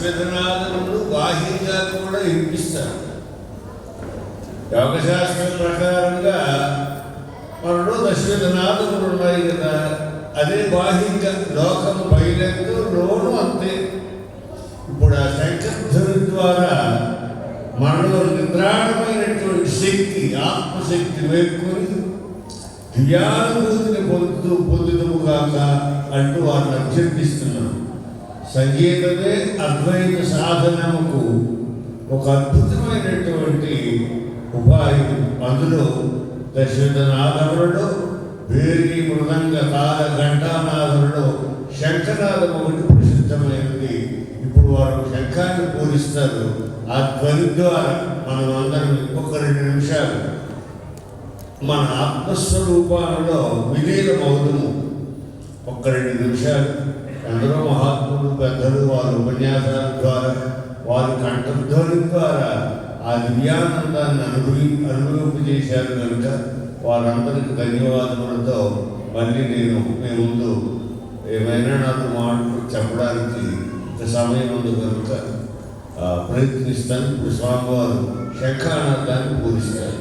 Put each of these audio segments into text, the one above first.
దశవిధనాదములు బాహ్యంగా కూడా వినిపిస్తారు. యోగశాస్త్రం ప్రకారంగా మనలో దశవిధనాదములు ఉన్నాయి కదా, అదే బాహ్యంగా లోకం బయలందు లోను అంతే. ఇప్పుడు ఆ శంఖధ్వని ద్వారా మనలో నిద్రాణమైనటువంటి శక్తి, ఆత్మశక్తి వేపుకొని దివ్యానుభూతిని పొందుతము కాక అంటూ వారిని అభ్యర్థిస్తున్నాం. సంగీతమే అద్వైత సాధనముకు ఒక అద్భుతమైనటువంటి ఉపాయం. అందులో దశవిధనాదములలో వేరి మృదంగ తాళ ఘంటానాదములలో శంఖనాదం ఒకటి ప్రసిద్ధమైనది. ఇప్పుడు వారు శంఖాన్ని పూరిస్తారు. ఆ ధ్వని ద్వారా మనం అందరం ఇంకొక 2 నిమిషాలు మన ఆత్మస్వరూపాలలో విలీనమవుతాము. 2 నిమిషాలు ఎందరో మహాత్ములు పెద్దలు వారి ఉపన్యాసాల ద్వారా వారి కంఠధ్వని ద్వారా ఆ దివ్యానందాన్ని అనుభవింపజేశారు కనుక వారందరికీ ధన్యవాదములతో మళ్ళీ నేను మీ ముందు ఏమైనా నాకు మాటలు చెప్పడానికి సమయం ఉంది కనుక ప్రయత్నిస్తాను. ఇప్పుడు స్వామివారు శంఖానాదాన్ని పూజిస్తారు.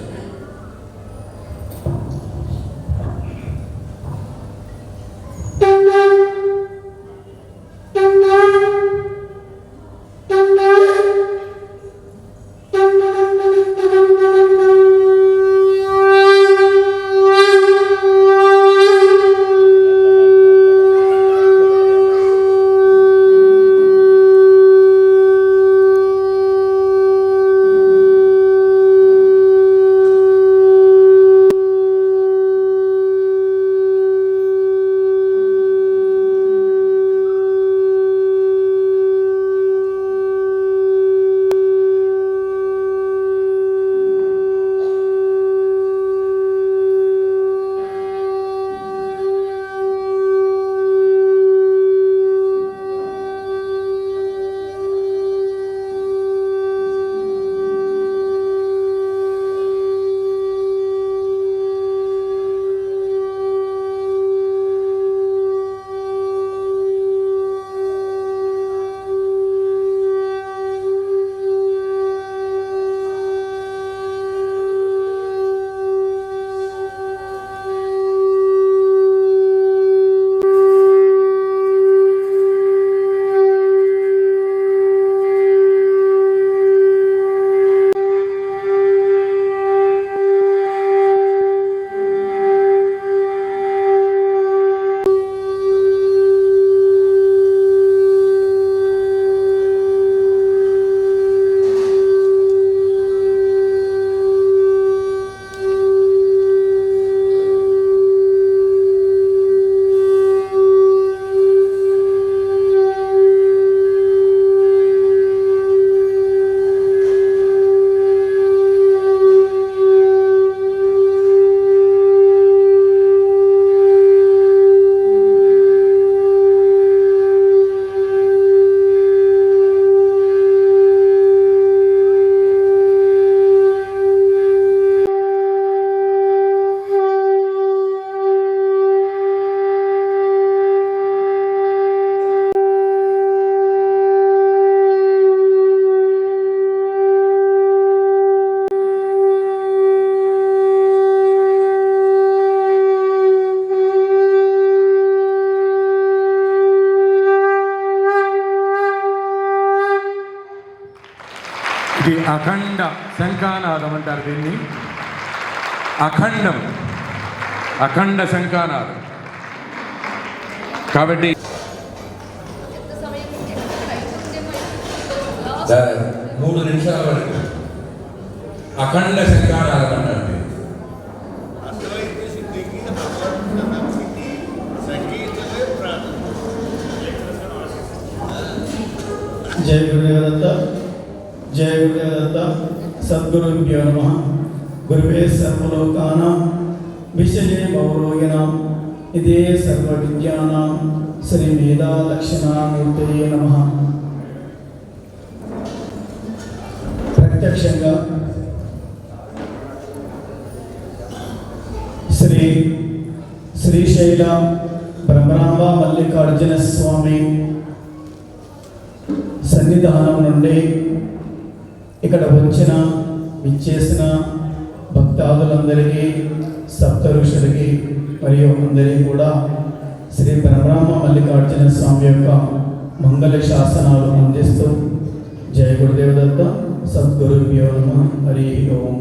ఇది అఖండ శంఖానాదం అంటారు దీన్ని. అఖండ శంఖానాదం. కాబట్టి 3 నిమిషాల వరకు అఖండ శంఖానాదం అంటారు. జయ గురుదేవదత్త, జయ గురుదేవదత్త. సద్గురుభ్యో నమః. గురువే సర్వలోకానాం విషయే భవరోగిణాం ఇదే సర్వ విద్యానాం శ్రీ మేధా దక్షిణామూర్తయే నమః. ప్రత్యక్షంగా శ్రీశైల బ్రహ్మరాంబ మల్లికార్జున స్వామి సన్నిధానం నుండి ఇక్కడ వచ్చిన విచ్చేసిన భక్తాదులందరికీ సప్త ఋషులకి మరియు అందరికీ కూడా శ్రీ పరబ్రహ్మ మల్లికార్జున స్వామి యొక్క మంగళ శాసనాలు అందిస్తూ జయ గురుదేవదత్త సద్గురుభ్యో నమః హరి ఓం.